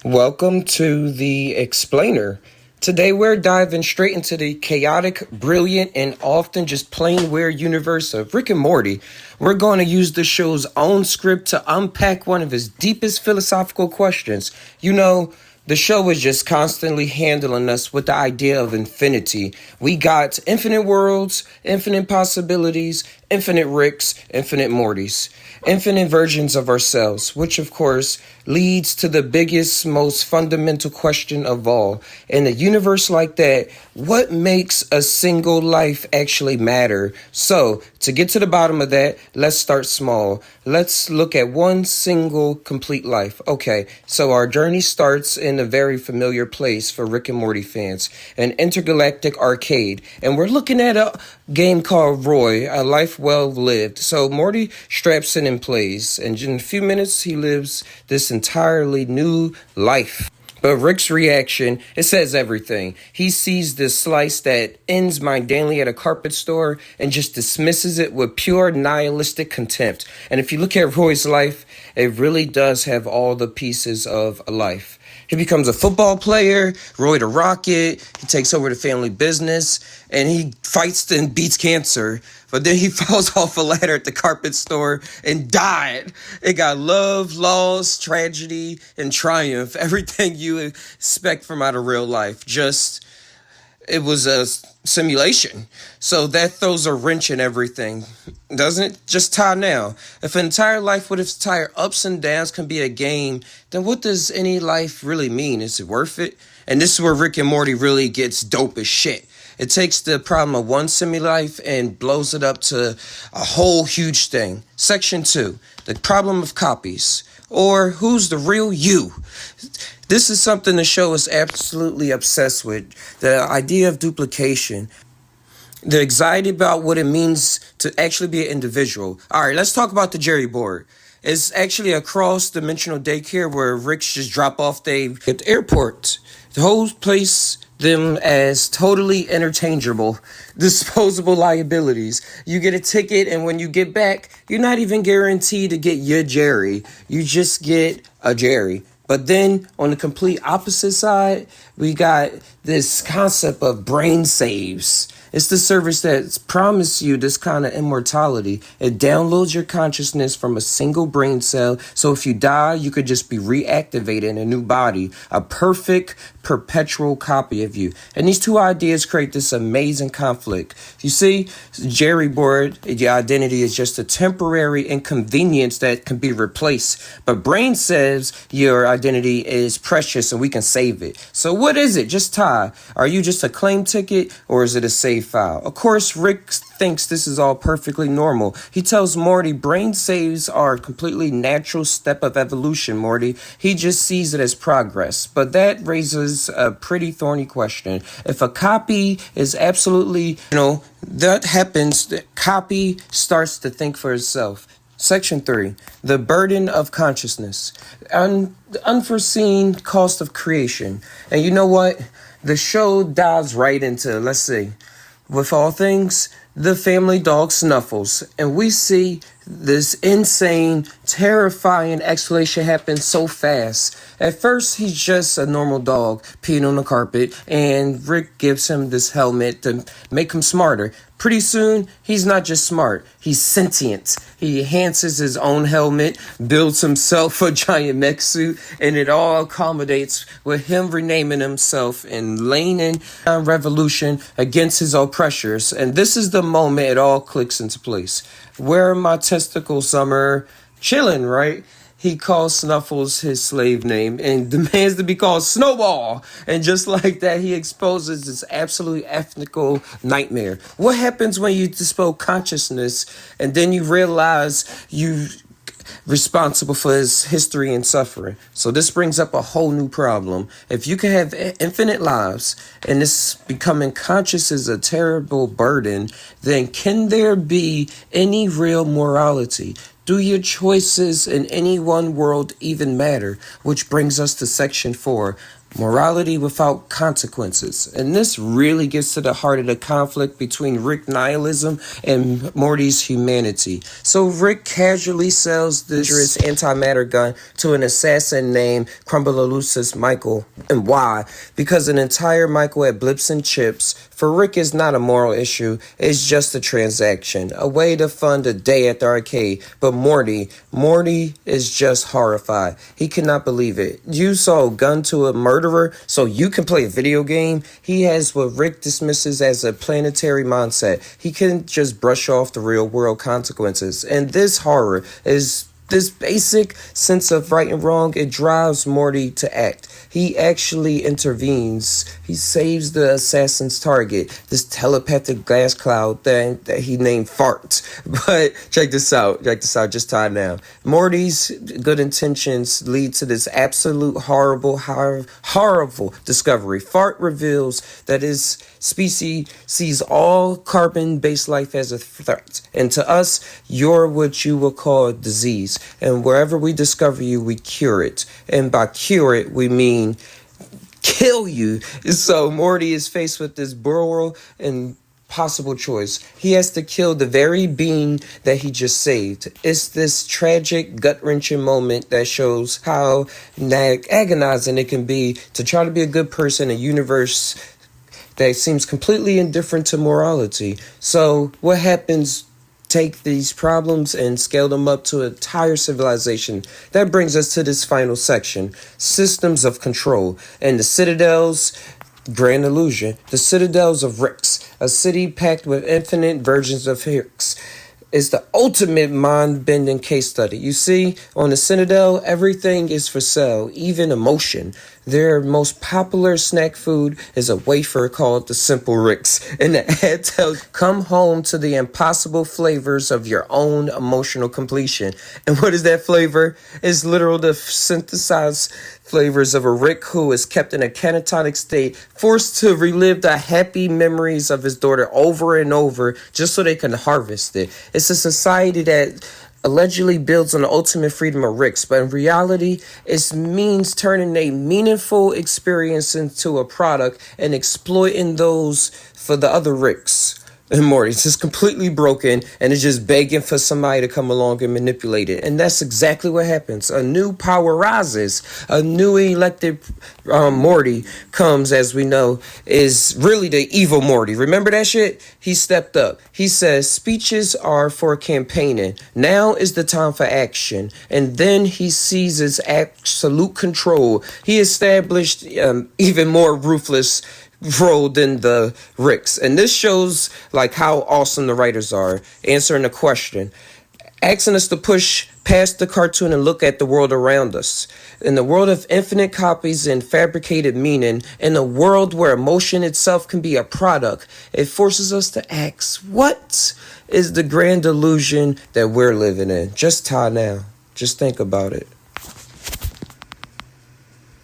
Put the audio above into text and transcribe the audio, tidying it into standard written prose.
Welcome to the Explainer. Today we're diving straight into the chaotic, brilliant, and often just plain weird universe of Rick and Morty. We're going to use the show's own script to unpack one of his deepest philosophical questions. The show is just constantly handling us with the idea of infinity. We got infinite worlds, infinite possibilities, infinite Ricks, infinite Mortys, infinite versions of ourselves, which of course leads to the biggest, most fundamental question of all. In a universe like that, what makes a single life actually matter? So, to get to the bottom of that, let's start small. Let's look at one single complete life. Okay, so our journey starts in a very familiar place for Rick and Morty fans, an intergalactic arcade. And we're looking at a game called Roy, a life well lived. So Morty straps in and plays, and in a few minutes he lives this entirely new life. But Rick's reaction, it says everything. He sees this slice that ends mundanely at a carpet store and just dismisses it with pure nihilistic contempt. And if you look at Roy's life, it really does have all the pieces of a life. He becomes a football player, Roy the Rocket, he takes over the family business, and he fights and beats cancer. But then he falls off a ladder at the carpet store and died. It got love, loss, tragedy, and triumph. Everything you expect from out of real life. It was a simulation. So that throws a wrench in everything, doesn't it? Just tie now. If an entire life with its entire ups and downs can be a game, then what does any life really mean? Is it worth it? And this is where Rick and Morty really gets dope as shit. It takes the problem of one semi-life and blows it up to a whole huge thing. Section 2, the problem of copies, or who's the real you. This is something the show is absolutely obsessed with, the idea of duplication. The anxiety about what it means to actually be an individual. All right, let's talk about the Jerry board. It's actually a cross-dimensional daycare where Ricks just drop off Dave at the airport. The whole place them as totally interchangeable, disposable liabilities. You get a ticket, and when you get back, you're not even guaranteed to get your Jerry. You just get a Jerry. But then on the complete opposite side, we got this concept of brain saves. It's the service that's promised you this kind of immortality. It downloads your consciousness from a single brain cell, so if you die, you could just be reactivated in a new body, a perfect, perpetual copy of you. And these two ideas create this amazing conflict. You see, Jerry board, your identity is just a temporary inconvenience that can be replaced. But brain says your identity is precious and we can save it. So what is it? Just tie. Are you just a claim ticket or is it a save file? Of course, Rick thinks this is all perfectly normal. He tells Morty brain saves are a completely natural step of evolution, Morty. He just sees it as progress. But that raises a pretty thorny question. If a copy is absolutely, that happens, the copy starts to think for itself. Section 3, the burden of consciousness, the unforeseen cost of creation. And you know what? The show dives right into, let's see, with all things, the family dog Snuffles. And we see this insane, terrifying explanation happen so fast. At first, he's just a normal dog peeing on the carpet, and Rick gives him this helmet to make him smarter. Pretty soon, he's not just smart, he's sentient. He enhances his own helmet, builds himself a giant mech suit, and it all accommodates with him renaming himself and laying in a revolution against his oppressors. And this is the moment it all clicks into place. Where are my testicles, Summer? Chilling, right? He calls Snuffles his slave name and demands to be called Snowball. And just like that, he exposes this absolute ethnical nightmare. What happens when you dispel consciousness and then you realize you responsible for his history and suffering? So this brings up a whole new problem. If you can have infinite lives and this becoming conscious is a terrible burden, then can there be any real morality? Do your choices in any one world even matter? Which brings us to section 4, Morality without consequences. And this really gets to the heart of the conflict between Rick's nihilism and Morty's humanity. So Rick casually sells this dangerous antimatter gun to an assassin named Crumblelusus Michael. And why? Because an entire Michael had blips and chips. For Rick, is not a moral issue, it's just a transaction, a way to fund a day at the arcade. But Morty is just horrified. He cannot believe it. You sold a gun to a murderer so you can play a video game? He has what Rick dismisses as a planetary mindset. He can just brush off the real world consequences. And this horror is this basic sense of right and wrong. It drives Morty to act. He actually intervenes. He saves the assassin's target, this telepathic gas cloud that he named Fart. But check this out, just time now. Morty's good intentions lead to this absolute horrible discovery. Fart reveals that his species sees all carbon-based life as a threat. And to us, you're what you would call a disease. And wherever we discover you, we cure it. And by cure it, we mean kill you. So Morty is faced with this moral and possible choice. He has to kill the very being that he just saved. It's this tragic, gut-wrenching moment that shows how agonizing it can be to try to be a good person in a universe that seems completely indifferent to morality. So what happens? Take these problems and scale them up to an entire civilization. That brings us to this final section, systems of control, and the Citadel's grand illusion. The Citadels of Ricks, a city packed with infinite versions of Ricks, is the ultimate mind-bending case study. You see, on the Citadel, everything is for sale, even emotion. Their most popular snack food is a wafer called the Simple Ricks. And the ad tells, come home to the impossible flavors of your own emotional completion. And what is that flavor? It's literal the synthesized flavors of a Rick who is kept in a catatonic state, forced to relive the happy memories of his daughter over and over just so they can harvest it. It's a society that allegedly builds on the ultimate freedom of Ricks, but in reality, it means turning a meaningful experience into a product and exploiting those for the other Ricks. And Morty's just completely broken and is just begging for somebody to come along and manipulate it. And that's exactly what happens. A new power rises. A new elected Morty comes, as we know, is really the evil Morty. Remember that shit? He stepped up. He says, speeches are for campaigning. Now is the time for action. And then he seizes absolute control. He established even more ruthless role than the Ricks. And this shows like how awesome the writers are, answering the question, asking us to push past the cartoon and look at the world around us. In the world of infinite copies and fabricated meaning, in a world where emotion itself can be a product, it forces us to ask, what is the grand illusion that we're living in? Just now. Just think about it.